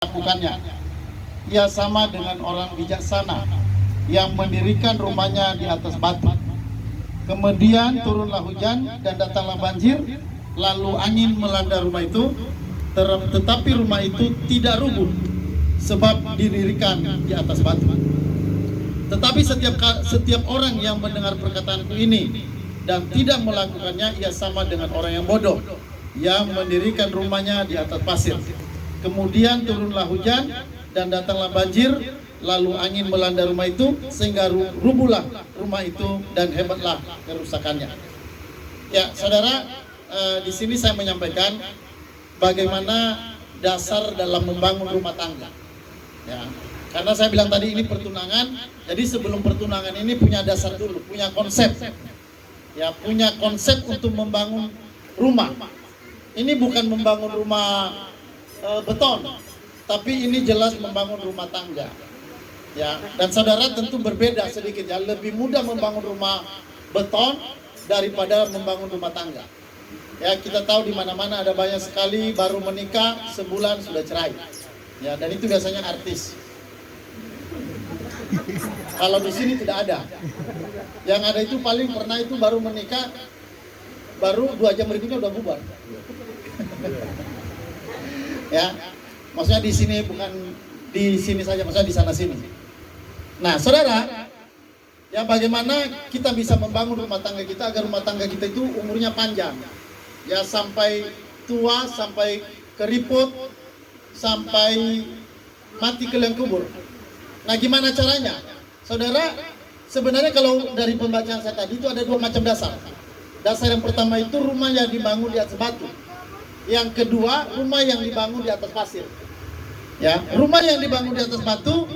lakukannya. Ia sama dengan orang bijaksana yang mendirikan rumahnya di atas batu. Kemudian turunlah hujan dan datanglah banjir, lalu angin melanda rumah itu, tetapi rumah itu tidak rubuh sebab didirikan di atas batu. Tetapi setiap orang yang mendengar perkataanku ini dan tidak melakukannya, ia sama dengan orang yang bodoh yang mendirikan rumahnya di atas pasir. Kemudian turunlah hujan dan datanglah banjir, lalu angin melanda rumah itu sehingga rubuhlah rumah itu dan hebatlah kerusakannya. Ya, saudara, di sini saya menyampaikan bagaimana dasar dalam membangun rumah tangga. Ya, karena saya bilang tadi ini pertunangan, jadi sebelum pertunangan ini punya dasar dulu, punya konsep. Ya, punya konsep untuk membangun rumah. Ini bukan membangun rumah beton, tapi ini jelas membangun rumah tangga. Ya, dan saudara tentu berbeda sedikit ya, lebih mudah membangun rumah beton daripada membangun rumah tangga. Ya, kita tahu di mana-mana ada banyak sekali baru menikah sebulan sudah cerai. Ya, dan itu biasanya artis. Kalau di sini tidak ada. Yang ada itu paling pernah itu baru menikah, baru 2 jam berikutnya udah bubar. Ya, maksudnya di sini bukan di sini saja, maksudnya di sana sini. Nah, saudara, ya bagaimana kita bisa membangun rumah tangga kita agar rumah tangga kita itu umurnya panjang, ya sampai tua, sampai keriput, sampai mati ke liang kubur. Nah, gimana caranya, saudara? Sebenarnya kalau dari pembacaan saya tadi itu ada 2 macam dasar. Dasar yang pertama itu rumah yang dibangun di atas batu. Yang kedua, rumah yang dibangun di atas pasir. Ya, rumah yang dibangun di atas batu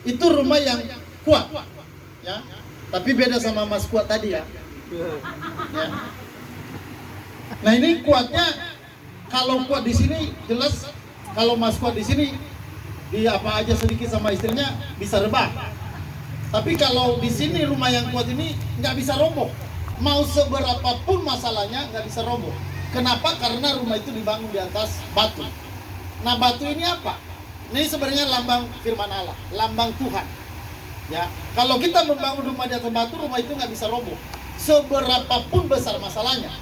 itu rumah yang kuat. Ya, tapi beda sama Mas kuat tadi ya. Ya. Nah, ini kuatnya kalau kuat di sini jelas, kalau Mas kuat di sini dia apa aja sedikit sama istrinya bisa rebah. Tapi kalau di sini rumah yang kuat ini nggak bisa roboh. Mau seberapapun masalahnya nggak bisa roboh. Kenapa? Karena rumah itu dibangun di atas batu. Nah, batu ini apa? Ini sebenarnya lambang firman Allah, lambang Tuhan. Ya, kalau kita membangun rumah di atas batu, rumah itu nggak bisa roboh. Seberapapun besar masalahnya,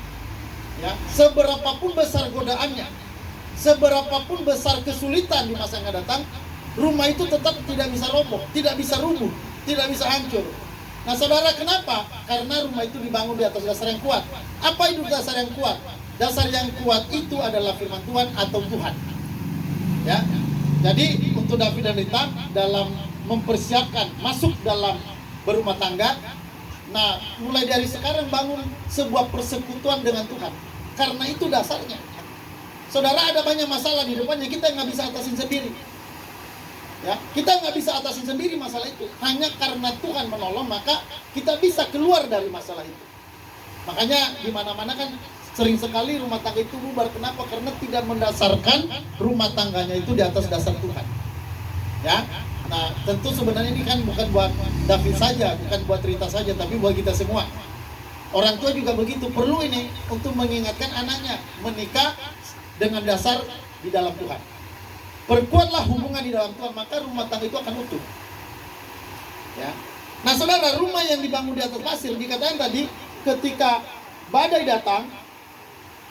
ya, seberapapun besar godaannya, seberapapun besar kesulitan di masa yang akan datang, rumah itu tetap tidak bisa roboh, tidak bisa rubuh, tidak bisa hancur. Nah, saudara, kenapa? Karena rumah itu dibangun di atas dasar yang kuat. Apa itu dasar yang kuat? Dasar yang kuat itu adalah firman Tuhan atau Tuhan. Ya. Jadi untuk David dan Rita dalam mempersiapkan masuk dalam berumah tangga, nah mulai dari sekarang bangun sebuah persekutuan dengan Tuhan. Karena itu dasarnya. Saudara, ada banyak masalah di depannya, kita nggak bisa atasin sendiri. Ya, kita nggak bisa atasin sendiri masalah itu. Hanya karena Tuhan menolong, maka kita bisa keluar dari masalah itu. Makanya di mana-mana kan sering sekali rumah tangga itu bubar. Kenapa? Karena tidak mendasarkan rumah tangganya itu di atas dasar Tuhan. Ya, nah tentu sebenarnya ini kan bukan buat David saja, bukan buat Rita saja, tapi buat kita semua. Orang tua juga begitu, perlu ini untuk mengingatkan anaknya menikah dengan dasar di dalam Tuhan. Perkuatlah hubungan di dalam Tuhan, maka rumah tangga itu akan utuh. Ya. Nah, saudara, rumah yang dibangun di atas pasir, dikatakan tadi, ketika badai datang,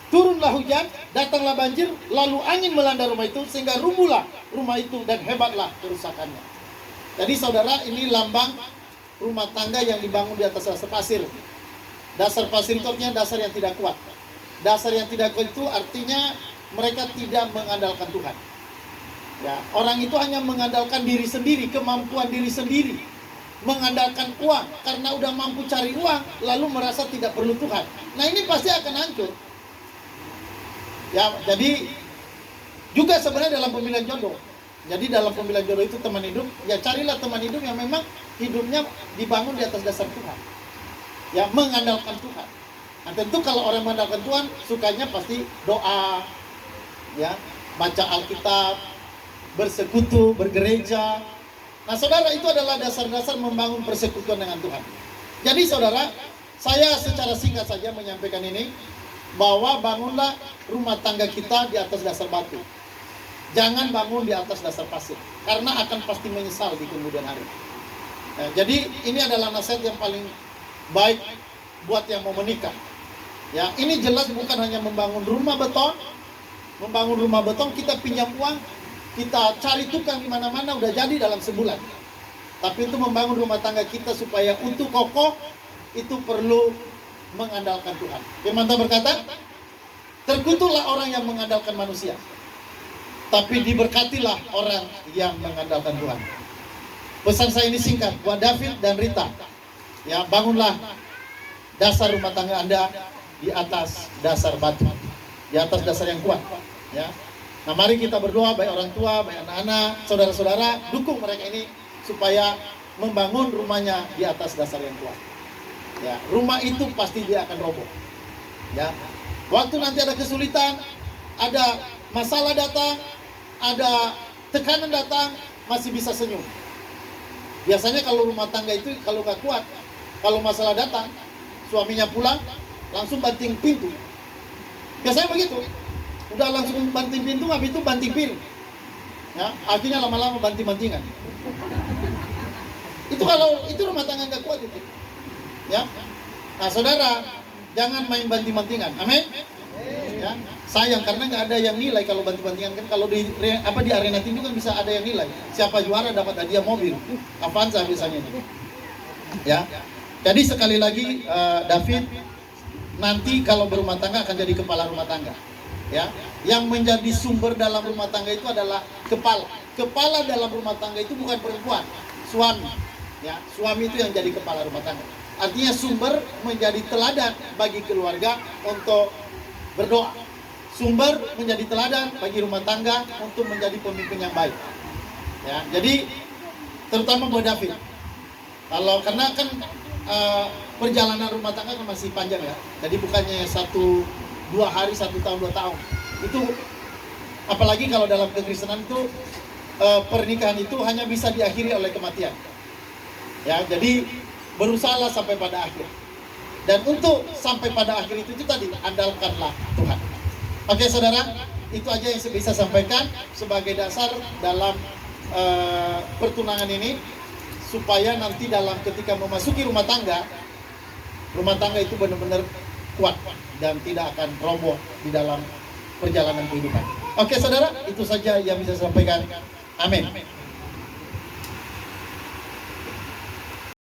turunlah hujan, datanglah banjir, lalu angin melanda rumah itu sehingga rubuhlah rumah itu dan hebatlah kerusakannya. Jadi saudara, ini lambang rumah tangga yang dibangun di atas dasar pasir. Dasar pasir itu artinya dasar yang tidak kuat. Dasar yang tidak kuat itu artinya mereka tidak mengandalkan Tuhan. Ya, orang itu hanya mengandalkan diri sendiri, kemampuan diri sendiri, mengandalkan uang karena udah mampu cari uang, lalu merasa tidak perlu Tuhan. Nah, ini pasti akan hancur. Ya, jadi juga sebenarnya dalam pemilihan jodoh. Jadi dalam pemilihan jodoh itu teman hidup, ya carilah teman hidup yang memang hidupnya dibangun di atas dasar Tuhan. Ya, mengandalkan Tuhan. Nah, tentu kalau orang mengandalkan Tuhan, sukanya pasti doa, ya, baca Alkitab, bersekutu, bergereja. Nah, saudara, itu adalah dasar-dasar membangun persekutuan dengan Tuhan. Jadi saudara, saya secara singkat saja menyampaikan ini, bahwa bangunlah rumah tangga kita di atas dasar batu. Jangan bangun di atas dasar pasir, karena akan pasti menyesal di kemudian hari. Jadi ini adalah nasihat yang paling baik buat yang mau menikah. Ya, ini jelas bukan hanya membangun rumah beton. Membangun rumah beton, kita pinjam uang, kita cari tukang di mana-mana, udah jadi dalam sebulan. Tapi untuk membangun rumah tangga kita supaya utuh kokoh, itu perlu mengandalkan Tuhan. Firman Tuhan berkata, terkutuklah orang yang mengandalkan manusia, tapi diberkatilah orang yang mengandalkan Tuhan. Pesan saya ini singkat buat David dan Rita. Ya, bangunlah dasar rumah tangga Anda di atas dasar batu, di atas dasar yang kuat. Ya, nah mari kita berdoa, baik orang tua, baik anak-anak, saudara-saudara, dukung mereka ini supaya membangun rumahnya di atas dasar yang kuat. Ya, rumah itu pasti dia akan roboh. Ya, waktu nanti ada kesulitan, ada masalah datang, ada tekanan datang, masih bisa senyum. Biasanya kalau rumah tangga itu kalau gak kuat, kalau masalah datang, suaminya pulang, langsung banting pintu. Biasanya begitu. Udah langsung banting pintu, habis itu banting piring. Ya, akhirnya lama-lama banting-bantingan. Itu kalau itu rumah tangga gak kuat itu. Ya. Nah, saudara, jangan main banting-bantingan. Amin. Ya, sayang karena nggak ada yang nilai kalau banting-bantingan kan. Kalau di arena tinju kan bisa ada yang nilai. Siapa juara dapat hadiah mobil, Avanza biasanya. Ya, jadi sekali lagi David nanti kalau berumah tangga akan jadi kepala rumah tangga. Ya, yang menjadi sumber dalam rumah tangga itu adalah kepala. Kepala dalam rumah tangga itu bukan perempuan, suami. Ya, suami itu yang jadi kepala rumah tangga. Artinya sumber menjadi teladan bagi keluarga untuk berdoa. Sumber menjadi teladan bagi rumah tangga untuk menjadi pemimpin yang baik. Ya, jadi terutama buat David. Kalau karena kan perjalanan rumah tangga kan masih panjang ya. Jadi bukannya 1-2 hari, 1 tahun, 2 tahun. Itu apalagi kalau dalam kekristenan itu pernikahan itu hanya bisa diakhiri oleh kematian. Ya, jadi berusahalah sampai pada akhir. Dan untuk sampai pada akhir itu tadi, andalkanlah Tuhan. Oke saudara, itu aja yang saya bisa sampaikan sebagai dasar dalam pertunangan ini, supaya nanti dalam ketika memasuki rumah tangga itu benar-benar kuat dan tidak akan roboh di dalam perjalanan kehidupan. Oke saudara, itu saja yang bisa saya sampaikan. Amin.